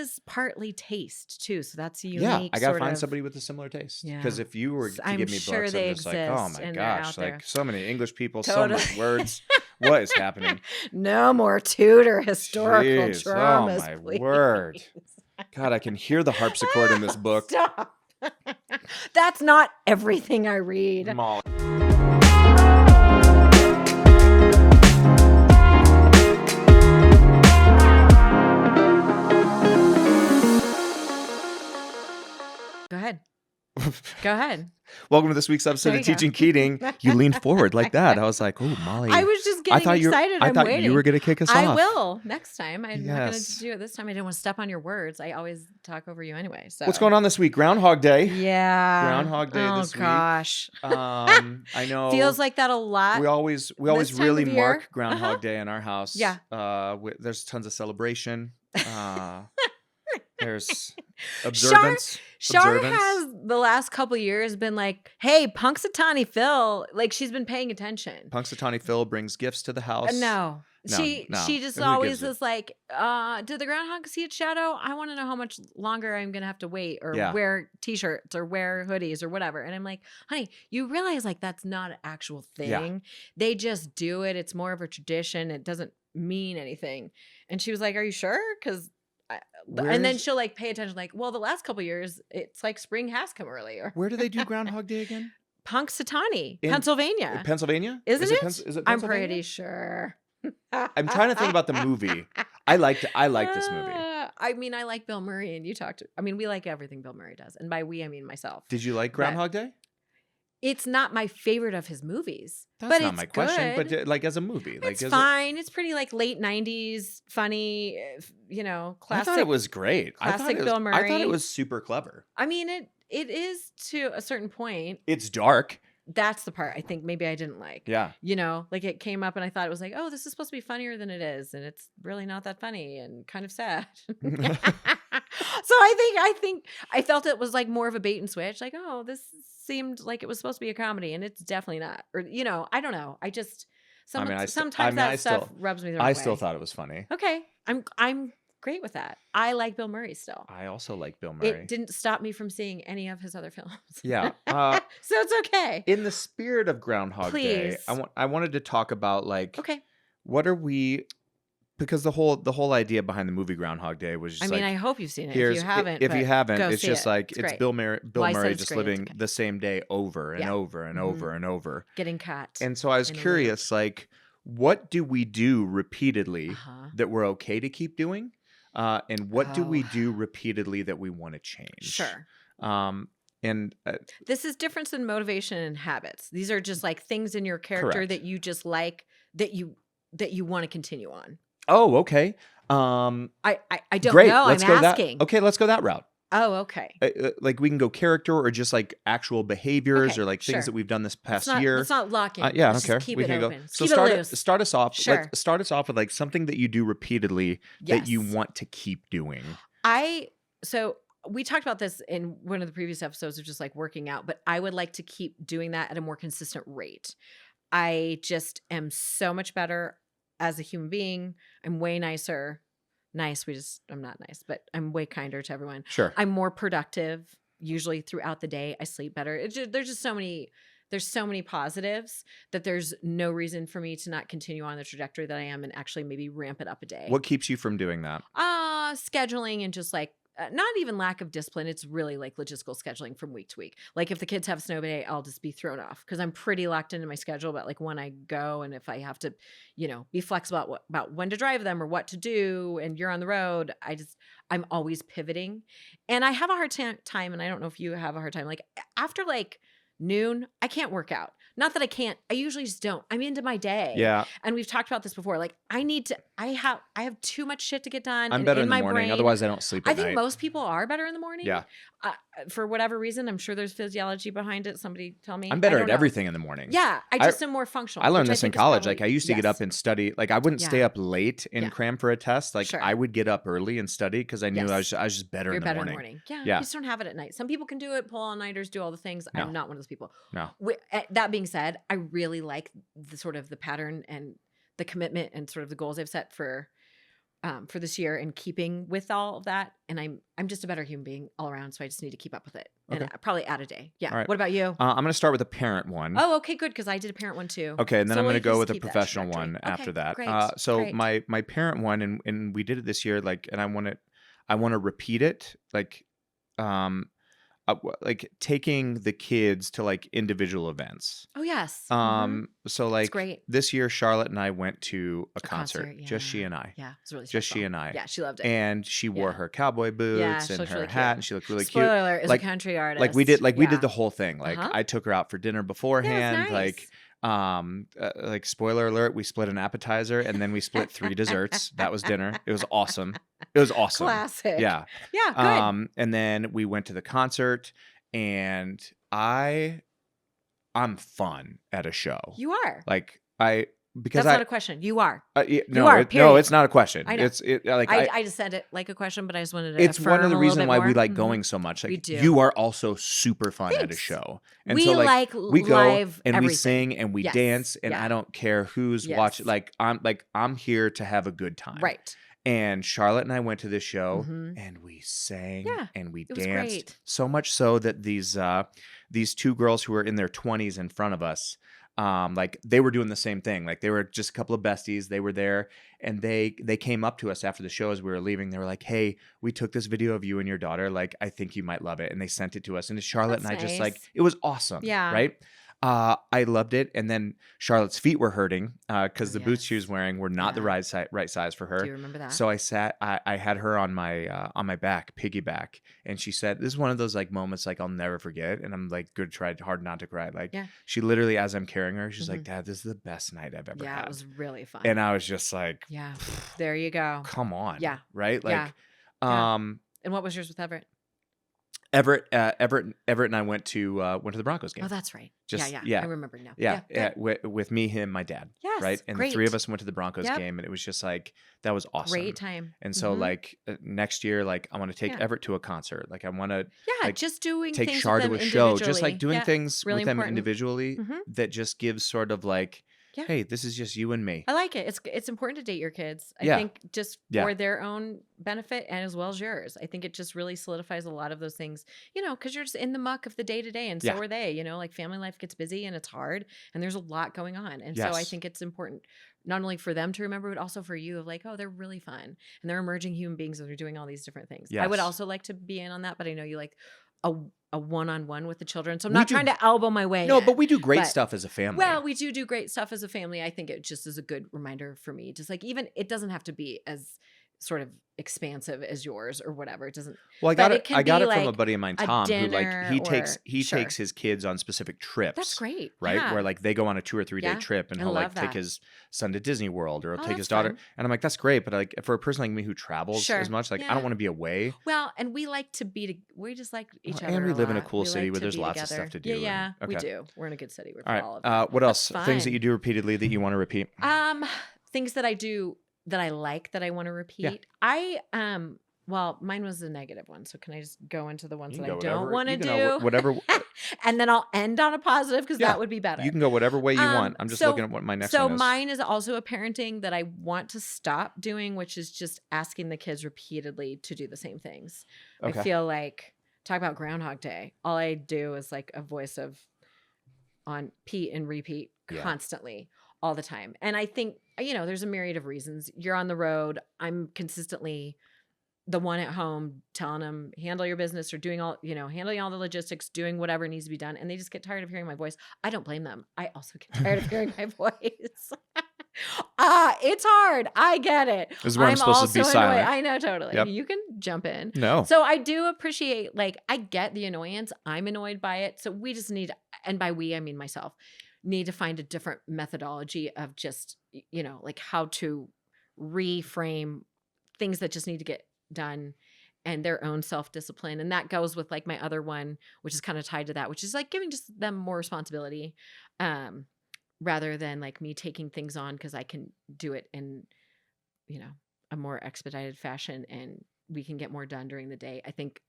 is partly taste too. So that's a Yeah, unique I gotta sort find of. somebody with a similar taste. Yeah. Because if you were to I'm give me sure books, I'm they just like, oh exist my and they're gosh, out there. like so many English people, so Totally. much words. What is happening? No more Tudor historical Jeez, dramas, oh my please. word. God, I can hear the harpsichord in this book. Stop. That's not everything I read. Molly. Go ahead. Go ahead. Welcome to this week's episode There of you go. Teaching Keating. You leaned forward like that. I was like, oh, Molly. I was just getting excited. I thought waiting. you were going to kick us off. I will next time. I'm not going Yes. to do it this time. I didn't want to step on your words. I always talk over you anyway. So What's going on this week? Groundhog Day. Yeah. Groundhog Day this week. Oh gosh. I know. Feels like that a lot. We always this time really of mark year. Groundhog Day in our house. Yeah. There's tons of celebration. There's observance. Shar has the last couple years been like, hey, Punxsutawney Phil, like she's been paying attention. Punxsutawney Phil brings gifts to the house. No. She just Who always gives is like, did the groundhog see its shadow? I want to know how much longer I'm going to have to wait or wear t-shirts or wear hoodies or whatever. And I'm like, honey, you realize like that's not an actual thing. Yeah. They just do it. It's more of a tradition. It doesn't mean anything. And she was like, are you sure? Because and then she'll like pay attention like, well, the last couple years, it's like spring has come earlier. Where do they do Groundhog Day again? Punxsutawney, Pennsylvania. Pennsylvania? Isn't it? Is it I'm Pennsylvania? pretty sure. I'm trying to think about the movie. I like this movie. I mean, I like Bill Murray, and we like everything Bill Murray does. And by we, I mean myself. Did you like Groundhog Day? It's not my favorite of his movies. That's not my question. But like as a movie, like it's fine. It's pretty like late '90s, funny. Classic. I thought it was great. Classic Bill Murray. I thought it was super clever. I mean, it is to a certain point. It's dark. That's the part I think maybe I didn't like. Yeah. Like it came up and I thought it was like, oh, this is supposed to be funnier than it is. And it's really not that funny and kind of sad. So I think I felt it was like more of a bait and switch. Like, oh, this seemed like it was supposed to be a comedy and it's definitely not. Or, I don't know. I just, sometimes that stuff rubs me the wrong way. I still thought it was funny. Okay. I'm great with that. I like Bill Murray still. I also like Bill Murray. It didn't stop me from seeing any of his other films. Yeah. So it's okay. In the spirit of Groundhog Day, I wanted to talk about like, what are we? Because the whole idea behind the movie Groundhog Day was just I hope you've seen it. If you haven't, it's just like it's Bill Murray just living okay. the same day over and over and over and over. Getting caught. And so I was curious, like, what do we do repeatedly that we're okay to keep doing? And what do we do repeatedly that we want to change? Sure. And this is difference in motivation and habits. These are just like things in your character that you just like that you want to continue on. Oh, okay. I don't great. know. Let's I'm go asking. Let's go that route. Oh, okay. Like we can go character or just like actual behaviors or like things that we've done this past year. Let's not lock in. Yeah, I don't care. Keep we it can open. go. So keep it loose. start us off. Sure. Start us off with like something that you do repeatedly that you want to keep doing. So we talked about this in one of the previous episodes of just like working out, but I would like to keep doing that at a more consistent rate. I just am so much better as a human being. I'm way nicer. I'm not nice, but I'm way kinder to everyone. Sure. I'm more productive usually throughout the day. I sleep better. There's just so many positives that there's no reason for me to not continue on the trajectory that I am and actually maybe ramp it up a day. What keeps you from doing that? Scheduling and just like, not even lack of discipline. It's really like logistical scheduling from week to week. Like if the kids have a snow day, I'll just be thrown off because I'm pretty locked into my schedule about like when I go and if I have to, be flexible about when to drive them or what to do. And you're on the road. I'm always pivoting, and I have a hard time. And I don't know if you have a hard time. Like after like noon, I can't work out. Not that I can't. I usually just don't. I'm into my day. Yeah. And we've talked about this before. Like I have too much shit to get done. I'm better in the morning. Brain. Otherwise, I don't sleep at night. I think most people are better in the morning. Yeah. For whatever reason, I'm sure there's physiology behind it. Somebody tell me. I'm better at everything in the morning. Yeah. I just am more functional. I learned this in college. Like I used to get up and study. Like I wouldn't stay up late and cram for a test. Like I would get up early and study because I knew I was just better in the morning. You're better in the morning. Yeah. You just don't have it at night. Some people can do it, pull all-nighters, do all the things. No. I'm not one of those people. No. That being said, I really like the sort of the pattern and the commitment and sort of the goals I've set for for this year in keeping with all of that. And I'm just a better human being all around. So I just need to keep up with it and probably add a day. Yeah. Right. What about you? I'm going to start with a parent one. Oh, okay, good. Because I did a parent one too. Okay. And then I'm going to go with a professional one after that. Great. So my parent one, and we did it this year, like, and I want to repeat it. Like taking the kids to like individual events. Oh yes. So like this year, Charlotte and I went to a concert. Yeah. Just she and I. Yeah, it was really just special. she and I. Yeah, she loved it. And she wore her cowboy boots and her really hat, and she looked really Spoiler cute. alert, is like a country artist. Like we did the whole thing. Like I took her out for dinner beforehand. Yeah, nice. Like spoiler alert, we split an appetizer and then we split 3 desserts. That was dinner. It was awesome. Classic. Yeah. Yeah, good. And then we went to the concert. And I'm fun at a show. You are. Like that's not a question. You are. No, you are, no, it's not a question. I know. I just said it like a question, but I just wanted to. It's one of the reasons why we like going so much. Like, we do. You are also super fun at a show, and we so like we go live and everything. we sing and we dance, and I don't care who's watching. Like I'm here to have a good time. Right. And Charlotte and I went to this show and we sang and we danced so much so that these 2 girls who were in their 20s in front of us, like they were doing the same thing. Like they were just a couple of besties. They were there and they came up to us after the show as we were leaving. They were like, "Hey, we took this video of you and your daughter. Like, I think you might love it." And they sent it to us. And Charlotte and I just like, it was awesome. Yeah. Right. I loved it. And then Charlotte's feet were hurting because the boots she was wearing were not the right size for her. Do you remember that? So I had her on my back, piggyback, and she said, "This is one of those like moments like I'll never forget." And I'm like, good, tried hard not to cry. Like she literally, as I'm carrying her, she's like, "Dad, this is the best night I've ever had." Yeah, it was really fun. And I was just like, yeah, there you go. Come on. Yeah. Right. Like, And what was yours with Everett? Everett and I went to the Broncos game. Oh, that's right. Yeah. I remember now. Yeah. With me, him, my dad. Yes. Right. And the 3 of us went to the Broncos game, and it was just like, that was awesome. Great time. And so like next year, like I want to take Everett to a concert. Like I want to just doing take things Char with to them a show, just like doing things really with them important. individually that just gives sort of like, hey, this is just you and me. I like it. It's important to date your kids. I think just for their own benefit and as well as yours. I think it just really solidifies a lot of those things, because you're just in the muck of the day to day, and so are they. Like family life gets busy and it's hard, and there's a lot going on, and so I think it's important not only for them to remember, but also for you of like, oh, they're really fun and they're emerging human beings and they're doing all these different things. I would also like to be in on that, but I know you like a one-on-one with the children. So I'm not trying to elbow my way. No, but we do great stuff as a family. Well, we do great stuff as a family. I think it just is a good reminder for me. Just like, even it doesn't have to be as sort of expansive as yours or whatever. It doesn't. Well, I got it from a buddy of mine, Tom, who like he takes his kids on specific trips. That's great. Right? Yeah. Where like they go on a 2 or 3 day trip, and he'll like take his son to Disney World, or he'll take his daughter. Fun. And I'm like, that's great. But like for a person like me who travels as much, like I don't want to be away. Well, and we like to we just like each other. And we live in a cool city where there's lots of stuff to do. Yeah, we do. We're in a good city. All right. What else? Things that you do repeatedly that you want to repeat? Things that I do that I like that I want to repeat. Well, mine was a negative one. So can I just go into the ones that I don't want to do? Whatever. And then I'll end on a positive because that would be better. You can go whatever way you want. I'm just looking at what my next one is. So mine is also a parenting that I want to stop doing, which is just asking the kids repeatedly to do the same things. Okay. I feel like, talk about Groundhog Day. All I do is like a voice of on Pete and repeat constantly all the time. And I think, there's a myriad of reasons. You're on the road. I'm consistently the one at home telling them, handle your business, or doing handling all the logistics, doing whatever needs to be done. And they just get tired of hearing my voice. I don't blame them. I also get tired of hearing my voice. It's hard. I get it. This is where I'm supposed to be silent. I know, totally. Yep. You can jump in. No. So I do appreciate, I get the annoyance. I'm annoyed by it. So we just need, and by we, I mean myself, need to find a different methodology of just, how to reframe things that just need to get done, and their own self-discipline. And that goes with like my other one, which is kind of tied to that, which is like giving just them more responsibility, rather than like me taking things on because I can do it in, a more expedited fashion, and we can get more done during the day. I think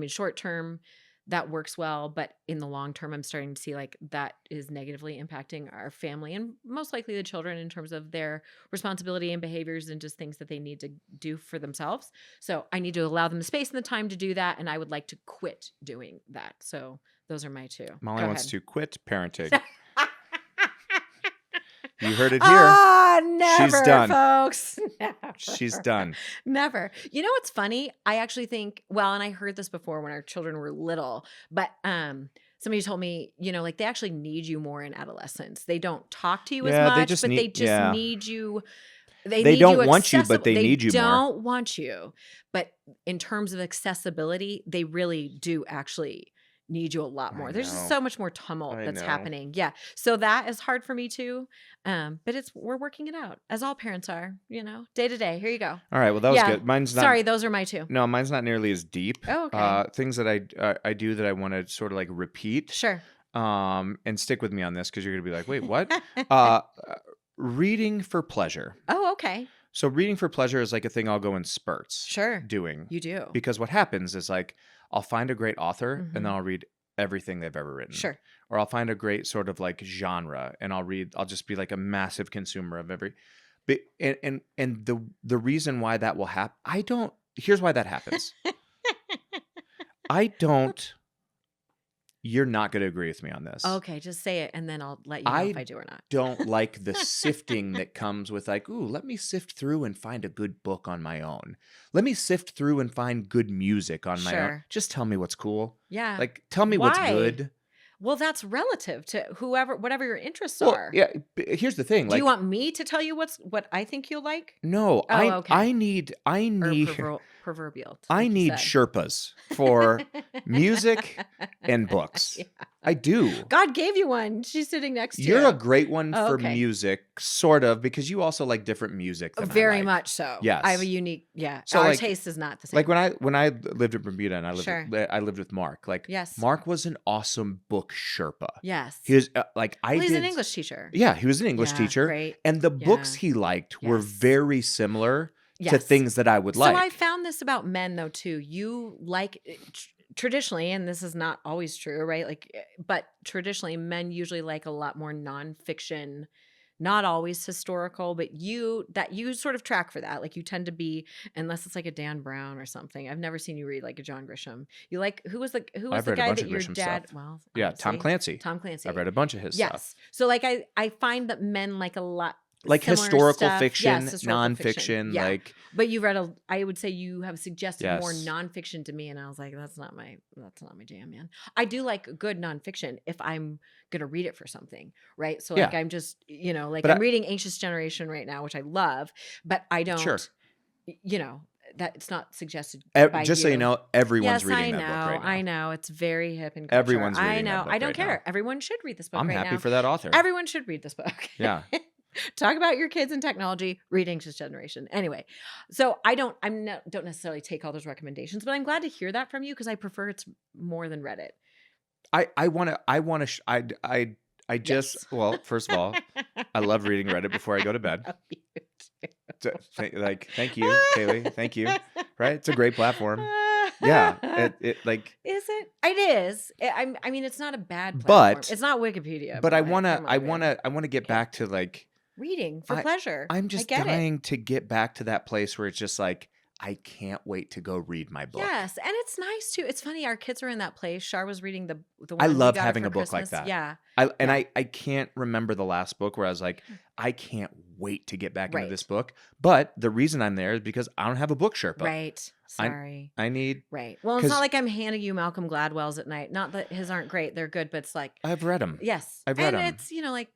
short term, that works well. But in the long term, I'm starting to see like that is negatively impacting our family and most likely the children in terms of their responsibility and behaviors and just things that they need to do for themselves. So I need to allow them the space and the time to do that. And I would like to quit doing that. So those are my two. Molly wants to quit parenting. You heard it here. Never, she's done, folks. Never. She's done. Never. You know what's funny? I actually think, well, and I heard this before when our children were little, but somebody told me, you know, like they actually need you more in adolescence. They don't talk to you as much, they just need you. They don't want you, but they need you more. They don't want you. But in terms of accessibility, they really do actually need you a lot more. There's just so much more tumult that's happening. Yeah. So that is hard for me too. But we're working it out as all parents are, you know, day to day. Here you go. All right. Well, that was good. Mine's not. Sorry, those are my two. No, mine's not nearly as deep. Oh, okay. Things that I do that I want to sort of like repeat. Sure. And stick with me on this because you're going to be like, wait, what? Reading for pleasure. Oh, okay. So reading for pleasure is like a thing I'll go in spurts. Sure. Doing. You do. Because what happens is like, I'll find a great author and then I'll read everything they've ever written. Sure. Or I'll find a great sort of like genre and I'll just be like a massive consumer of every, but, and the reason why that will happen, here's why that happens. You're not going to agree with me on this. Okay, just say it and then I'll let you know if I do or not. Don't like the sifting that comes with like, ooh, let me sift through and find a good book on my own. Let me sift through and find good music on my own. Just tell me what's cool. Yeah. Like, tell me what's good. Well, that's relative to whatever your interests are. Yeah. Here's the thing. Do you want me to tell you what I think you'll like? No, okay. I need proverbial. I need Sherpas for music and books. Yeah. I do. God gave you one. She's sitting next to you. You're a great one for music, sort of, because you also like different music than Very I like. Much so. Yes. I have a unique, So our like, taste is not the same. Like when I lived in Bermuda and I lived with Mark. Like Mark was an awesome book Sherpa. Yes. He was he's an English teacher. Yeah, he was an English teacher. Great. And the books he liked were very similar to things that I would like. So I found this about men though too. You like traditionally, and this is not always true, right? Like, but traditionally men usually like a lot more nonfiction, not always historical, but you sort of track for that. Like you tend to be, unless it's like a Dan Brown or something. I've never seen you read like a John Grisham. You like, who was the guy that your dad, well, yeah, Tom Clancy. I've read a bunch of his stuff. So like I find that men like a lot, like historical fiction, nonfiction, like. But you read I would say you have suggested more nonfiction to me, and I was like, that's not my jam, man. I do like good nonfiction if I'm gonna read it for something, right? So like I'm just, you know, like I'm reading Anxious Generation right now, which I love, but I don't, you know. That it's not suggested by just so you know, everyone's reading that book right now. I know. It's very hip and culture. Everyone's reading that book I don't right care. now. Everyone should read this book I'm right now. happy for that author. Everyone should read this book. Yeah. Talk about your kids and technology, read Anxious Generation. Anyway, so I don't necessarily take all those recommendations, but I'm glad to hear that from you because I prefer it's more than Reddit. Well, first of all, I love reading Reddit before I go to bed. Like, thank you, Kaylee. Thank you. Right? It's a great platform. Yeah. It like. Is it? It is. I mean, it's not a bad platform. But it's not Wikipedia. But I want to get back to like. Reading for pleasure. I'm just dying to get back to that place where it's just like, I can't wait to go read my book. Yes, and it's nice too. It's funny. Our kids are in that place. Shar was reading the one. I love having a book Christmas. like that. Yeah. I can't remember the last book where I was like, I can't wait to get back into this book. But the reason I'm there is because I don't have a book Sherpa. Right. Sorry. I need. Right. Well, it's not like I'm handing you Malcolm Gladwell's at night. Not that his aren't great. They're good, but it's like. I've read them. Yes. I've read them. And it's, you know, like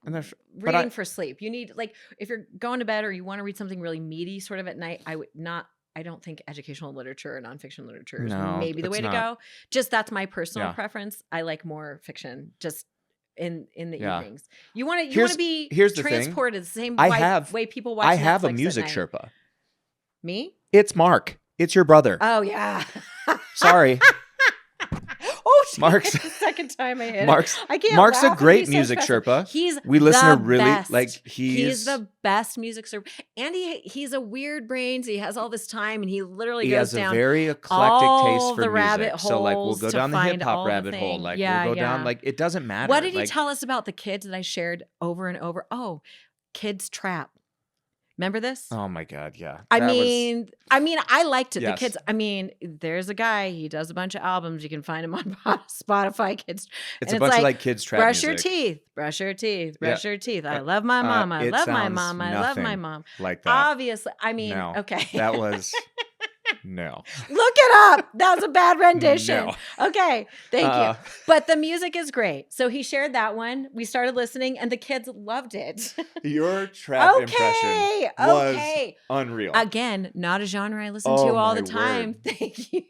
reading for sleep. You need, like, if you're going to bed or you want to read something really meaty sort of at night, I don't think educational literature or nonfiction literature is maybe the way to go. Just that's my personal preference. I like more fiction just in the evenings. You want to be transported the same way people watch Netflix I have a music Sherpa. Me? It's Mark. It's your brother. Oh, yeah. Sorry. Oh, Mark's the second time I hit Mark's it. I can't Mark's laugh a great so music Sherpa. We listen to really best. like he's the best music Sherpa. And he's a weird brain, so he has all this time and he literally goes down a very eclectic taste for the rabbit music. So like we'll go down the hip hop rabbit hole. Like we'll go down like it doesn't matter. What did he tell us about the kids that I shared over and over? Oh, Kids Trap. Remember this? Oh my God, yeah. I mean, I liked it. Yes. The kids. I mean, there's a guy. He does a bunch of albums. You can find him on Spotify. Kids. It's a bunch of like kids trap brush music. Your teeth. Brush your teeth. Brush your teeth. I love my mom. I love my mom. I love my mom. Like that. Obviously, I mean, no, okay. That was no. Look it up. That was a bad rendition. No. Okay, thank you. But the music is great. So he shared that one. We started listening, and the kids loved it. Your trap impression was unreal. Again, not a genre I listen to all the time. Word. Thank you.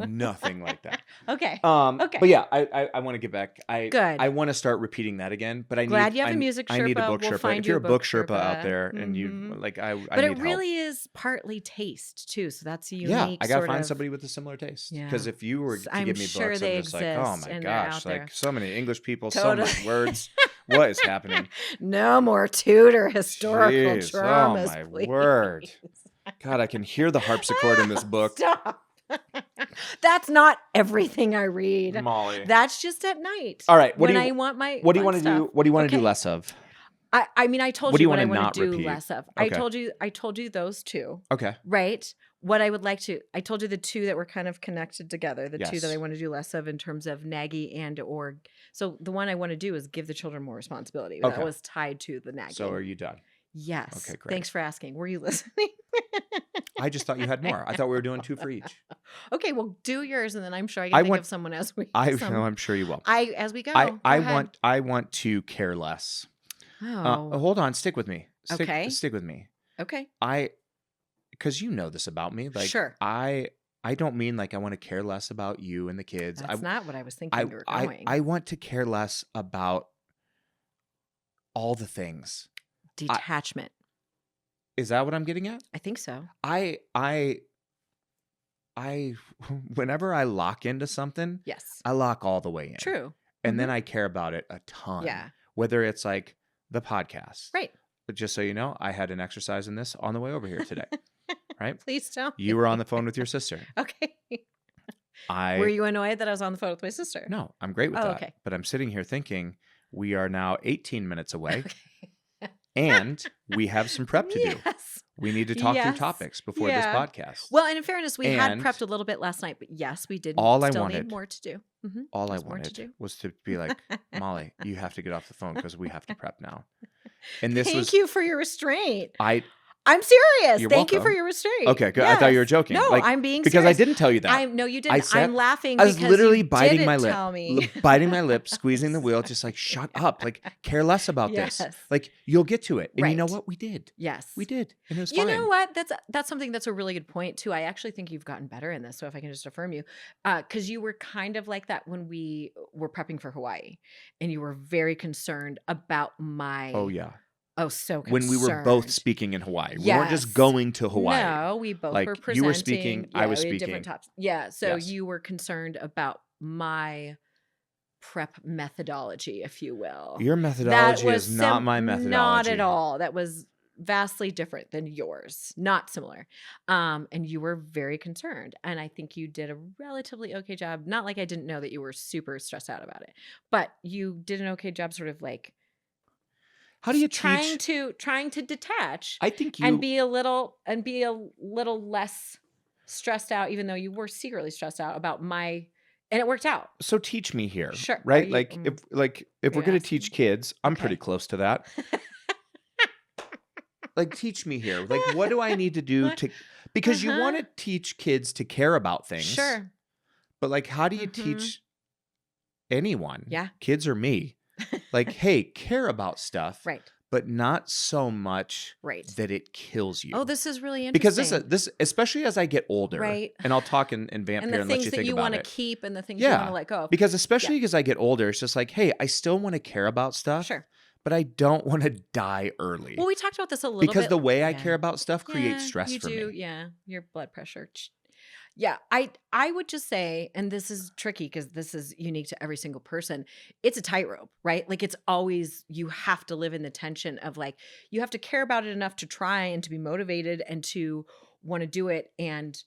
Nothing like that. Okay. Okay. But yeah, I want to get back. Good. I want to start repeating that again. But you have a music Sherpa. I need a book Sherpa. If you're a book Sherpa out there, and you like, but it really is partly taste too. So that's a unique. Yeah, I gotta find somebody with a similar taste. Because if you were to give me books, I'm just like, oh my gosh, like so many English people, so many words. What is happening? No more Tudor historical dramas. Oh my please. word! God, I can hear the harpsichord in this book. Stop. That's not everything I read, Molly. That's just at night. All right. When I want my. What do you want to do? What do you want to do less of? I mean, I told you what I want to do repeat? less of. Okay. I told you those two. Okay. Right. What I would like to. I told you the two that were kind of connected together. The two that I want to do less of in terms of naggy and or. So the one I want to do is give the children more responsibility. Okay. That was tied to the nagging. So are you done? Yes. Okay, great. Thanks for asking. Were you listening? I just thought you had more. I thought we were doing 2 for each. Okay, well, do yours, and then I'm sure I can think of someone as we. No, I'm sure you will. As we go. I want to care less. Oh. Hold on. Stick with me. Okay. Stick with me. Okay. Because you know this about me. Like, sure. I don't mean like I want to care less about you and the kids. That's not what I was thinking you were going. I want to care less about all the things. Detachment. Is that what I'm getting at? I think so. I whenever I lock into something, yes, I lock all the way in. True. And then I care about it a ton. Yeah. Whether it's like the podcast. Right. But just so you know, I had an exercise in this on the way over here today. Right? Please tell me. You were on the phone with your sister. Okay. Were you annoyed that I was on the phone with my sister? No, I'm great with that. Okay. But I'm sitting here thinking we are now 18 minutes away. Okay. And we have some prep to do. We need to talk through topics before this podcast. Well, and in fairness, we had prepped a little bit last night, but yes, we did. Need more to do. Mm-hmm. All I wanted was to be like, Molly, you have to get off the phone because we have to prep now. And this Thank you for your restraint. I'm serious. You're Thank welcome. you for your restraint. Okay, good. Yes. I thought you were joking. No, I'm being serious. Because I didn't tell you that. No, you didn't. I'm laughing. I was literally biting my lip. Tell me. Biting my lip, squeezing the wheel, just like, shut up. Like, care less about this. Like, you'll get to it. And you know what? We did. Yes. We did. And it was fine. You know what? That's something that's a really good point, too. I actually think you've gotten better in this. So if I can just affirm you. Because you were kind of like that when we were prepping for Hawaii. And you were very concerned about my... Oh, yeah. Oh, so concerned. When we were both speaking in Hawaii. We weren't just going to Hawaii. No, we both were presenting. You were speaking, I was speaking. Different topics. Yeah, so you were concerned about my prep methodology, if you will. Your methodology is not my methodology. Not at all. That was vastly different than yours. Not similar. And you were very concerned. And I think you did a relatively okay job. Not like I didn't know that you were super stressed out about it. But you did an okay job sort of like... How do you trying to detach? I think you and be a little less stressed out, even though you were secretly stressed out about my, and it worked out. So teach me here, sure? Right? If we're gonna teach kids, I'm pretty close to that. Like, teach me here. Like, what do I need to do to? Because you want to teach kids to care about things, sure. But like, how do you teach anyone? Yeah, kids or me. Like, hey, care about stuff, right? But not so much, right, that it kills you. Oh, this is really interesting. Because this, especially as I get older, right? And I'll talk and vamp here and let you think about it. And the things that you want to keep, and the things you want to let go of. Because especially as I get older, it's just like, hey, I still want to care about stuff, sure, but I don't want to die early. Well, we talked about this a little bit because the way I care about stuff creates stress for me. Yeah, your blood pressure. Yeah, I would just say, and this is tricky because this is unique to every single person. It's a tightrope, right? Like it's always, you have to live in the tension of like, you have to care about it enough to try and to be motivated and to want to do it. And,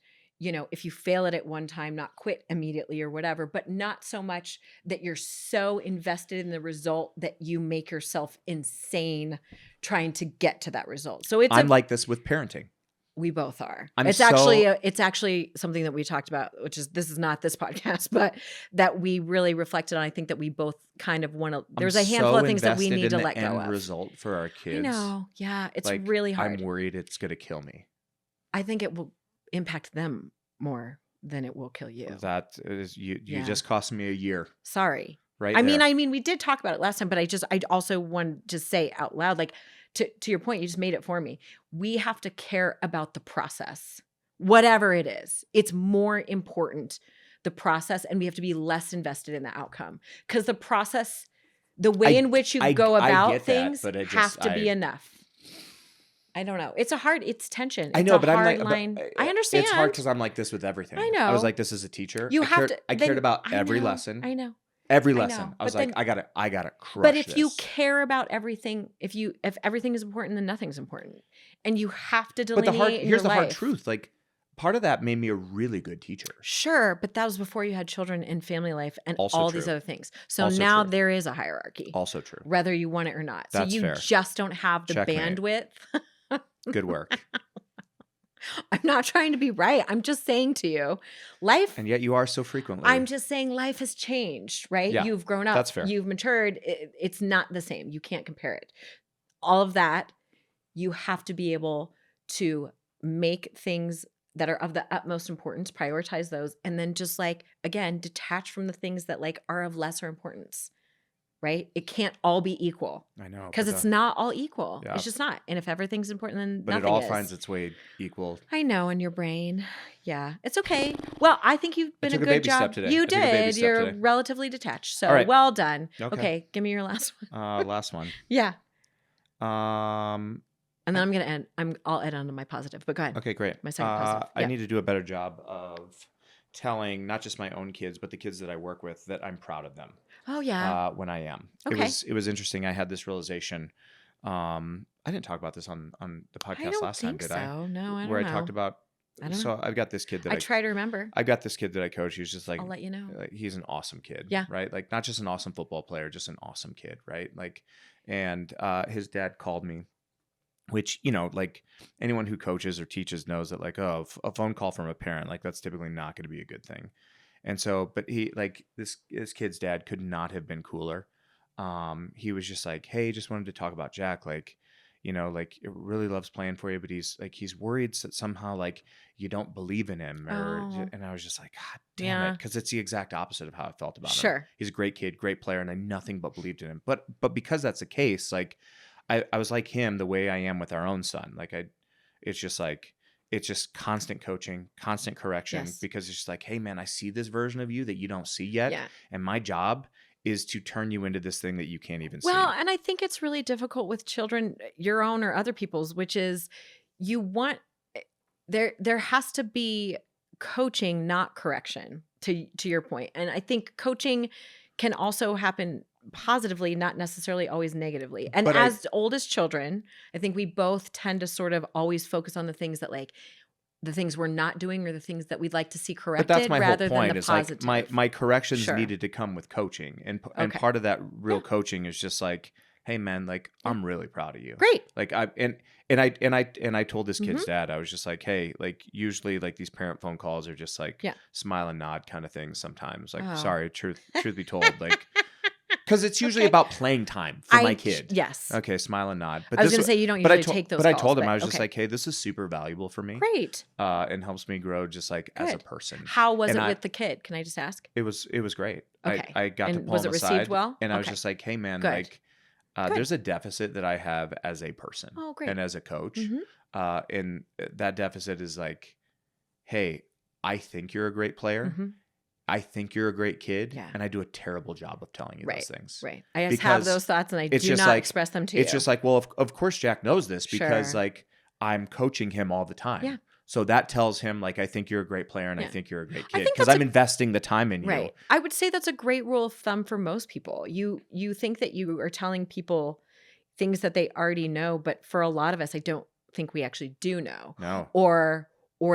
if you fail it at one time, not quit immediately or whatever, but not so much that you're so invested in the result that you make yourself insane trying to get to that result. So I'm like this with parenting. We both are. It's actually something that we talked about, this is not this podcast, but that we really reflected on. I think that we both kind of want to, there's a handful of things that we need to let go of. End result for our kids. I know. Yeah. It's like, really hard. I'm worried it's going to kill me. I think it will impact them more than it will kill you. That is, you just cost me a year. Sorry. Right. I mean, we did talk about it last time, but I also want to say out loud, like, to your point, you just made it for me. We have to care about the process, whatever it is. It's more important, the process, and we have to be less invested in the outcome because the process, the way in which you go about things have to be enough. I don't know. It's tension. It's I know, but I understand. It's hard because I'm like this with everything. I know. I was like this as a teacher. I cared about every lesson. I know. Every lesson. I was like, I gotta crush But if you care about everything, if everything is important, then nothing's important. And you have to delineate here's the hard truth. Like, part of that made me a really good teacher. Sure, but that was before you had children and family life and also all true. these other things. So now there is a hierarchy. Also true. Whether you want it or not. That's so you fair. just don't have the bandwidth. Good work. I'm not trying to be right. I'm just saying to you, life. And yet you are so frequently. I'm just saying life has changed, right? Yeah, you've grown up. That's fair. You've matured. It's not the same. You can't compare it. All of that, you have to be able to make things that are of the utmost importance, prioritize those, and then just like, again, detach from the things that like are of lesser importance. Right? It can't all be equal. I know. Because it's not all equal. Yeah. It's just not. And if everything's important, then but nothing it all is. finds its way equal. I know, in your brain. Yeah. It's okay. Well, I think you've been a good job. You did. You're relatively detached. So well done. Okay. Give me your last one. Last one. Yeah. And then I'm gonna end. I'll add on to my positive. But go ahead. Okay, great. My second positive. I need to do a better job of telling not just my own kids, but the kids that I work with that I'm proud of them. Oh yeah. When I am. Okay. It was interesting. I had this realization. I didn't talk about this on the podcast last time, did I? No, I don't know. Where I talked about. I don't know. So I've got this kid that I try to remember. I've got this kid that I coach. He's just like, I'll let you know. Like, he's an awesome kid. Yeah. Right. Like not just an awesome football player, just an awesome kid. Right. Like, and his dad called me, which, like anyone who coaches or teaches knows that like, a phone call from a parent, like that's typically not going to be a good thing. And so, but he like this kid's dad could not have been cooler. He was just like, hey, just wanted to talk about Jack. Like, like it really loves playing for you, but he's worried that somehow like you don't believe in him and I was just like, God damn it. Cause it's the exact opposite of how I felt about him. Sure. He's a great kid, great player. And I nothing but believed in him. But because that's the case, like I was like him the way I am with our own son. Like it's just constant coaching, constant correction, because it's just like, hey man, I see this version of you that you don't see yet. Yeah. And my job is to turn you into this thing that you can't even see. Well, and I think it's really difficult with children, your own or other people's, which is there has to be coaching, not correction, to your point. And I think coaching can also happen positively, not necessarily always negatively. And as old as children, I think we both tend to sort of always focus on the things that like the things we're not doing or the things that we'd like to see corrected, but that's my rather whole point, than the is positive. Like my corrections needed to come with coaching, and part of that real coaching is just like, hey man, like I'm really proud of you. Great. Like I told this kid's dad, I was just like, hey, like usually like these parent phone calls are just like smile and nod kind of things sometimes. Like sorry, truth be told, like. Because it's usually about playing time for my kid. Yes. Okay, smile and nod. But I was going to say you don't usually take those calls. But I told him, I was just like, hey, this is super valuable for me. Great. And helps me grow just like as a person. How was it with the kid? Can I just ask? It was great. Okay. I got to pull was him it aside, received well? And I was just like, hey man, like there's a deficit that I have as a person and as a coach. And that deficit is like, hey, I think you're a great player. I think you're a great kid, and I do a terrible job of telling you those things. Right. I just have those thoughts, and I do not express them to you. It's just like, well, of course Jack knows this because like I'm coaching him all the time. Yeah. So that tells him, like, I think you're a great player and I think you're a great kid because I'm investing the time in you. Right. I would say that's a great rule of thumb for most people. You think that you are telling people things that they already know, but for a lot of us, I don't think we actually do know. No. Or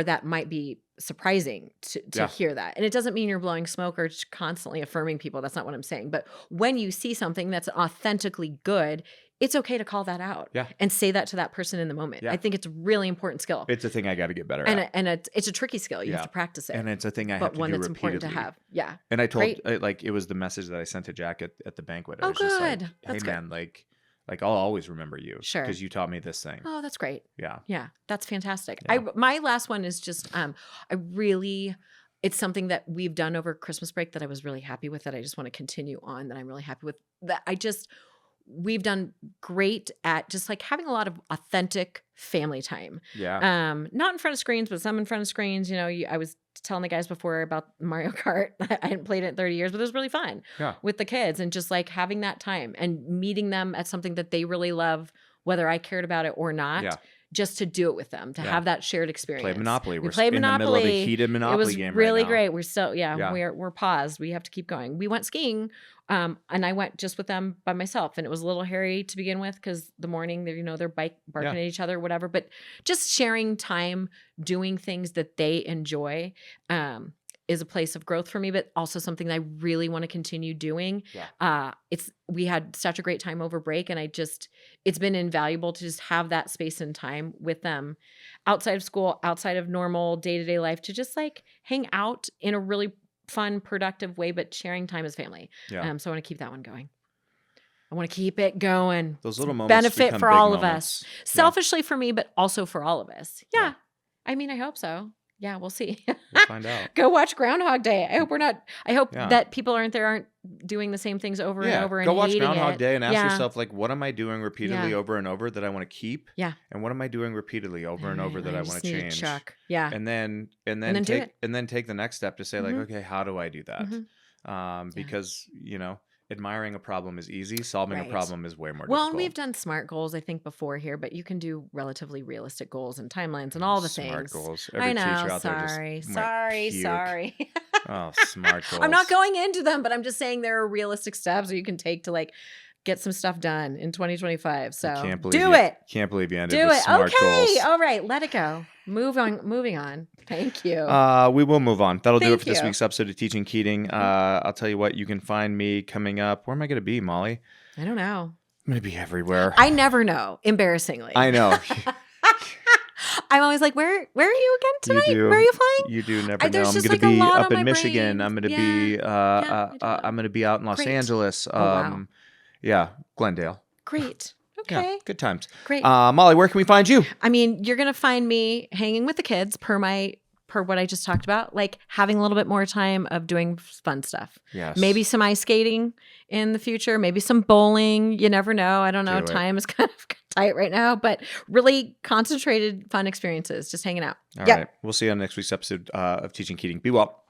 that might be surprising to hear that. And it doesn't mean you're blowing smoke or constantly affirming people. That's not what I'm saying. But when you see something that's authentically good, it's okay to call that out and say that to that person in the moment. I think it's a really important skill. It's a thing I got to get better at. And it's a tricky skill. You have to practice it. And it's a thing I have to do repeatedly. But one that's important to have. Yeah. And I told, like, it was the message that I sent to Jack at the banquet. I was just like, hey, that's man, like I'll always remember you. Sure. Because you taught me this thing. Oh, that's great. Yeah. Yeah. That's fantastic. Yeah. My last one is just, it's something that we've done over Christmas break that I was really happy with, that I just want to continue on, that I'm really happy with, that we've done great at just like having a lot of authentic family time. Yeah. Not in front of screens, but some in front of screens. You know, I was telling the guys before about Mario Kart. I hadn't played it in 30 years, but it was really fun with the kids, and just like having that time and meeting them at something that they really love, whether I cared about it or not. Yeah. Just to do it with them, to have that shared experience. Played Monopoly. We played Monopoly. In the middle of a heated Monopoly game. It was really right now. great. We're still, we're paused. We have to keep going. We went skiing, and I went just with them by myself, and it was a little hairy to begin with because the morning, they're barking at each other, whatever. But just sharing time, doing things that they enjoy, is a place of growth for me, but also something that I really want to continue doing. Yeah. We had such a great time over break, and it's been invaluable to just have that space and time with them outside of school, outside of normal day-to-day life, to just like hang out in a really fun, productive way, but sharing time as family. Yeah. So I want to keep that one going. I want to keep it going. Those little moments benefit for all of us, selfishly for me, but also for all of us. Yeah. I mean, I hope so. Yeah, we'll see. We'll find out. Go watch Groundhog Day. I hope that people aren't doing the same things over and over and go watch hating Groundhog it. Day and ask yourself, like, what am I doing repeatedly over and over that I want to keep? Yeah. And what am I doing repeatedly over and over that I want to change? Yeah. And then take the next step to say, like, okay, how do I do that? Because, admiring a problem is easy. Solving a problem is way more difficult. Well, and we've done SMART goals, I think, before here, but you can do relatively realistic goals and timelines and all the things. SMART goals. Every teacher out there just sorry. Oh, SMART goals. I'm not going into them, but I'm just saying there are realistic steps that you can take to like get some stuff done in 2025. So Can't believe Can't believe you ended with SMART goals. Okay. All right. Let it go. Moving on. Thank you. We will move on. That'll do it for this week's episode of Teaching Keating. I'll tell you what, you can find me coming up. Where am I going to be, Molly? I don't know. I'm going to be everywhere. I never know. Embarrassingly. I know. I'm always like, where are you again tonight? Where are you flying? You do never know. I'm going to be up in Michigan. I'm going to be I'm going to be out in Los Angeles. Wow. Yeah, Glendale. Great. Okay. Yeah, good times. Great. Molly, where can we find you? I mean, you're going to find me hanging with the kids per what I just talked about, like having a little bit more time of doing fun stuff. Yes. Maybe some ice skating in the future, maybe some bowling. You never know. I don't know. Time is kind of tight right now, but really concentrated, fun experiences, just hanging out. All right. We'll see you on next week's episode of Teaching Keating. Be well.